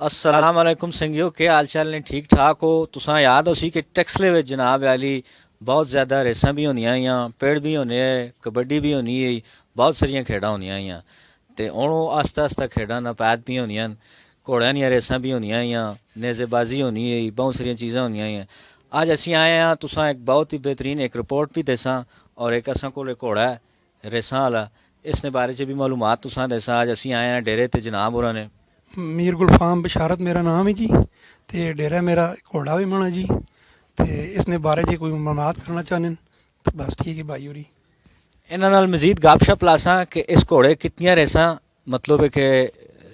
अस्सलाम वालेकुम संगियो, के हाल चाल ने? ठीक ठाक हो? तुसा याद हो सी कि टैक्सले विच जनाब वाली बहुत ज़्यादा रेसां भी होंदियां हियां, पेड़ भी होने है, कबड्डी भी होनी है, बहुत सारियां खेडां होंदियां हियां। ते हुण ओह् आस्ता आस्ता खेडां नपैद पियां होंदियां न। घोड़ियां दियां रेसां भी होंदियां हियां, नेज़ेबाजी होनी है, बहुत सारियां चीज़ां होंदियां हियां। अज असीं आए हैं, तुसां एक बहुत ही बेहतरीन एक रिपोर्ट भी देसां और एक असां कोल एक घोड़ा है रेसां आह्ला, इसने बारे च भी मालूमात तुसां देसां। अज असीं आए हैं डेरे ते जनाब होरां ने। मीर गुलफाम बशारत मेरा नाम है जी। ते डेरा मेरा घोड़ा भी मना जी। ते इसने बारे च कोई मालूमात करना चाहने तो बस ठीक है भाई होरी। इन्हां नाल मजीद गपशप लासां कि इस घोड़े कितनियां रेसां, मतलब है कि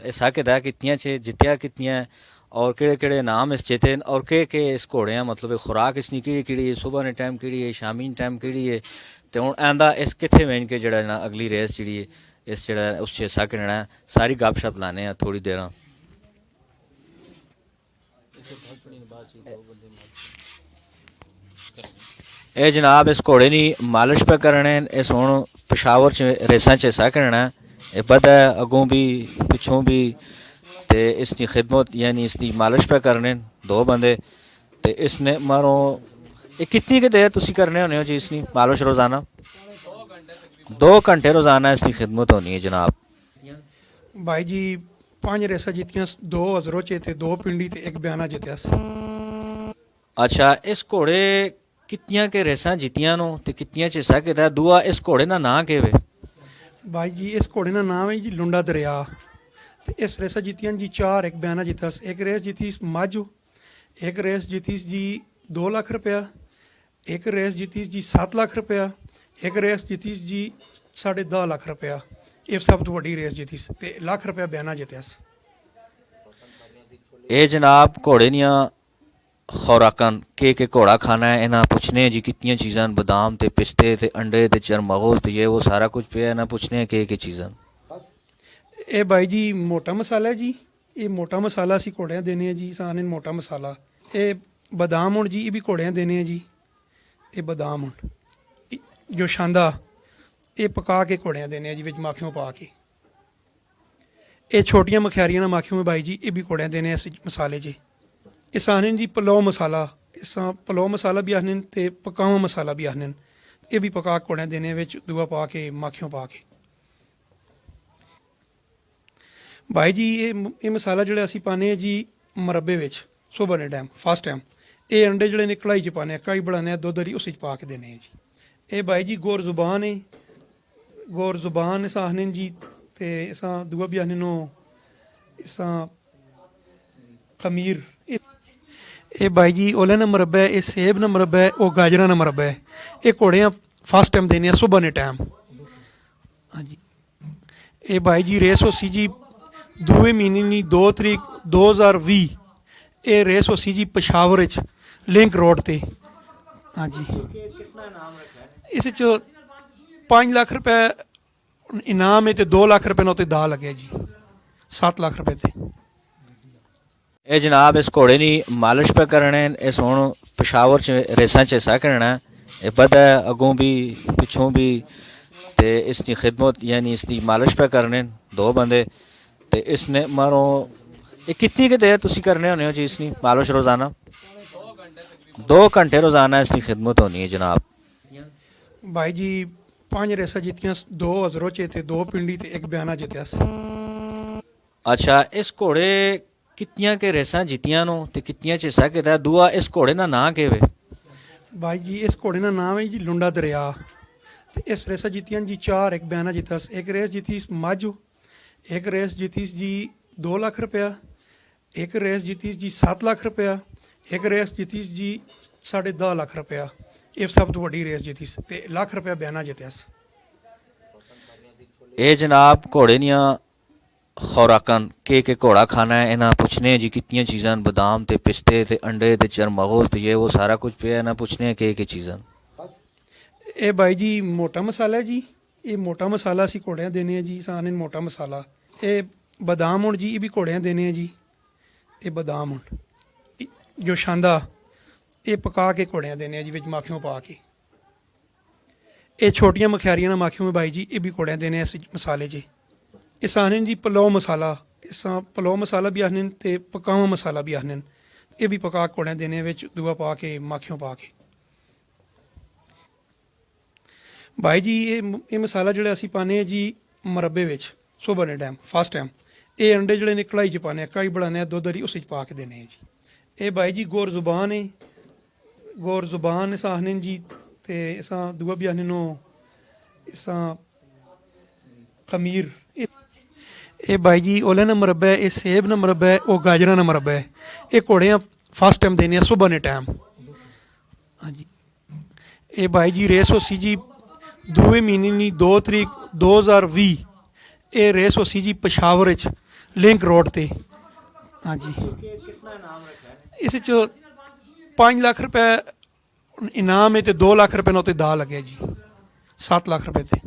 ऐसा किदा कितनियां च जित्तिया कितनियां, और केड़े केड़े नाम इस जिते और के इस घोड़े मतलब खुराक इसकी केड़ी केड़ी है, सुबह ने टाइम केड़ी है, शामी टाइम केड़ी है, ते हुण आंदा इस कित्थे वेन के जेड़ा ना अगली रेस जेड़ी है इस जेड़ा उस च हिस्सा किनना है, सारी गपशप लाने थोड़ी देर। ए जनाब इस घोड़े की मालिश पे करने, इस हुण पेशावर च रेसां च हिस्सा किनना है, ये बधा है अगों भी पिछों भी। ते इसकी खिदमत यानी इसकी मालिश पे करने दो बंदे। ते इसने मारो ये कितनी के देर तुसी करने होने हो जी इसकी मालिश रोज़ाना? 2 घंटे रोज़ाना इसकी खिदमत होनी है जनाब। भाई जी 5 रेसा जीतियां, 2 अजरों च ते 2 पिंडी ते 1 बयाना जितया। अच्छा, इस घोड़े कितनियां के रेसां जीतियां नो ते कितनियां च हिस्सा किता? दूआ इस घोड़े का नां केह् वे? भाई जी इस घोड़े का नाम है जी लुंडा दरिया। ते इस रेसा जीतियां जी 4, 1 बयाना जीता। एक रेस जीती माझो, एक रेस जीती जी 2 लाख रुपया, एक रेस जीती जी 7 लाख रुपया, एक रेस जीती जी 10.5 लाख रुपया। ये सब तो वड्डी रेस जीती ते लाख रुपया बयाना जितया। ये जनाब घोड़े दियां खुराकां के घोड़ा खाना है, इन्हें पुछने जी कितनियां चीज़ां, बादाम ते पिस्ते ते अंडे ते चरमगोज़ ते ये वो सारा कुछ पे, इन्हें पुछने के चीज़ां। ये भाई जी मोटा मसाला है जी। ये मोटा मसाला असी घोड़ियां देने जी, सान मोटा मसाला। ये बादाम हुण जी, ये भी घोड़ियां देने जी। ये बादाम हुण जो शांदा ये पका के घोड़ियां देने जी, विच माखियों पा के। ये छोटियां मखियारियां ना माखियों में भाई जी, ये भी घोड़ियां देने इस मसाले च। इस आखने जी पलौ मसाला, इस पलौ मसाला भी आखने ते पकावा मसाला भी आखने। ये भी पका के घोड़ियां देने विच दूआ पा के माखियों पा के। भाई जी ये मसाला जो असी पाने जी मरब्बे विच सुबह ने टाइम फर्स्ट टाइम। ये अंडे जोड़े ने कढ़ाई च पाने, कढ़ाई बनाने दुद्ध हरी उस पा के देने जी। ये भाई जी गोर जुबान है, गोर जुबान इस आखने जी। ते इस दूआ भी आखने नो इस खमीर। ये भाई जी ओले ना मरब्बा है, ये सेब ना मरब्बा है, वो गाजरा ना मरब्बा है। ये घोड़ियां फर्स्ट टाइम देने सुबह ने टाइम। हाँ जी। ये भाई जी रेस हो सी जी 2 महीने 2 तरीक 2020। ये रेस हो सी जी पेशावर लिंक रोड ते। हाँ जी। इस 5 लाख रुपए इनाम है तो 2 लाख रुपए ना दा लगे जी, 7 लाख रुपए ते। ये जनाब इस घोड़े की मालिश पे करने, इस हुण पेशावर च रेसां च हिस्सा किनना है, ये बधा है अगों भी पिछों भी। ते इसकी खिदमत यानी इसकी मालिश पे करने दो बंदे। ते इसने मारो ये कितनी के देर तुसी करने होने हो जी इसकी मालिश रोज़ाना? 2 घंटे रोज़ाना इसकी खिदमत होनी है जनाब। भाई जी 5 रेसा जीतियां, 2 अजरों च ते 2 पिंडी ते 1 बयाना जितया। अच्छा, इस घोड़े कितनियां के रेसां जीतियां नो ते कितनियां च हिस्सा किता? दूआ इस घोड़े का नां केह् वे? भाई जी इस घोड़े का नाम है जी लुंडा दरिया। ते इस रेसा जीतियां जी 4, 1 बयाना जिता। एक रेस जीती माझो, एक रेस जीती जी 2 लाख रुपया, एक रेस जीती जी 7 लाख रुपया, एक रेस जीती जी 10.5 लाख रुपया। ये सब तो वड्डी रेस जीती ते लाख रुपया बयाना जितया। ये जनाब घोड़े दियां खुराकां के घोड़ा खाना है, इन्हें पुछने जी कितनियां चीज़ां, बादाम ते पिस्ते ते अंडे ते चरमगोज़ ते ये वो सारा कुछ पे, इन्हें पुछने के चीज़ां। ये भाई जी मोटा मसाला है जी। ये मोटा मसाला असी घोड़ियां देने जी, सान मोटा मसाला। ये बादाम हुण जी, ये भी घोड़ियां देने जी। ये बादाम हुण जो शांदा ये पका के घोड़ियां देने जी, विच माखियों पा के। ये छोटियां मखियारियां ना माखियों में भाई जी, ये भी घोड़ियां देने इस मसाले च। इस आखने जी पलौ मसाला, इस पलो मसाला भी आखने ते पकावा मसाला भी आखने ये भी पका घोड़ियां देने विच दूआ पा के माखियों पा के भाई जी ये मसाला ਜਿਹੜਾ ਅਸੀਂ ਪਾਉਂਦੇ ਹਾਂ ਜੀ ਮਰੱਬੇ ਵਿੱਚ ਸੁਬਹ ਦੇ ਟਾਈਮ ਫਸਟ ਟਾਈਮ ਇਹ ਅੰਡੇ ਜਿਹੜੇ ਨੇ ਕੜਾਈ 'ਚ ਪਾਉਂਦੇ ਹਾਂ ਕੜਾਈ ਬਣਾਉਂਦੇ ਹਾਂ ਦੁੱਧ ਦੀ ਉਸ 'ਚ ਪਾ ਕੇ ਦੇਣੇ ਆ ਜੀ ਇਹ ਭਾਈ ਜੀ ਗੌਰ ਜ਼ੁਬਾਨ ਹੈ ਗੌਰ ਜ਼ੁਬਾਨ ਇਸ ਆਖਦੇ ਨੇ ਜੀ ਤੇ ਇਸਾਂ ਦੂਆ ਵੀ ਆਖਦੇ ਨੂੰ ਇਸਾਂ ਖਮੀਰ ਇਹ ਭਾਈ ਜੀ ਉਹਲੇ ਨਾ ਮਰੱਬਾ ਹੈ ਇਹ ਸੇਬ ਨਾ ਮਰੱਬਾ ਹੈ ਉਹ ਗਾਜਰਾਂ ਨਾ ਮਰੱਬਾ ਹੈ ਇਹ ਘੋੜਿਆਂ ਫਸਟ ਟਾਈਮ ਦੇਣੇ ਆ ਸੁਬਹ ਦੇ ਟਾਈਮ ਹਾਂਜੀ ਇਹ ਭਾਈ ਜੀ ਰੇਸ ਹੋਸੀ ਜੀ 2 ਮਹੀਨੇ ਨਹੀਂ 2 ਤਰੀਕ 2020 ਇਹ ਰੇਸ ਹੋਸੀ ਜੀ ਪਸ਼ਾਵਰ ਵਿੱਚ ਲਿੰਕ ਰੋਡ ਤੇ ਹਾਂਜੀ ਇਸ 'ਚ 5 ਲੱਖ ਰੁਪਏ ਇਨਾਮ ਹੈ ਤੇ 2 ਲੱਖ ਰੁਪਏ ਨਾਲ ਉੱਤੇ ਦਾ ਲੱਗਿਆ ਜੀ 7 ਲੱਖ ਰੁਪਏ ਤੇ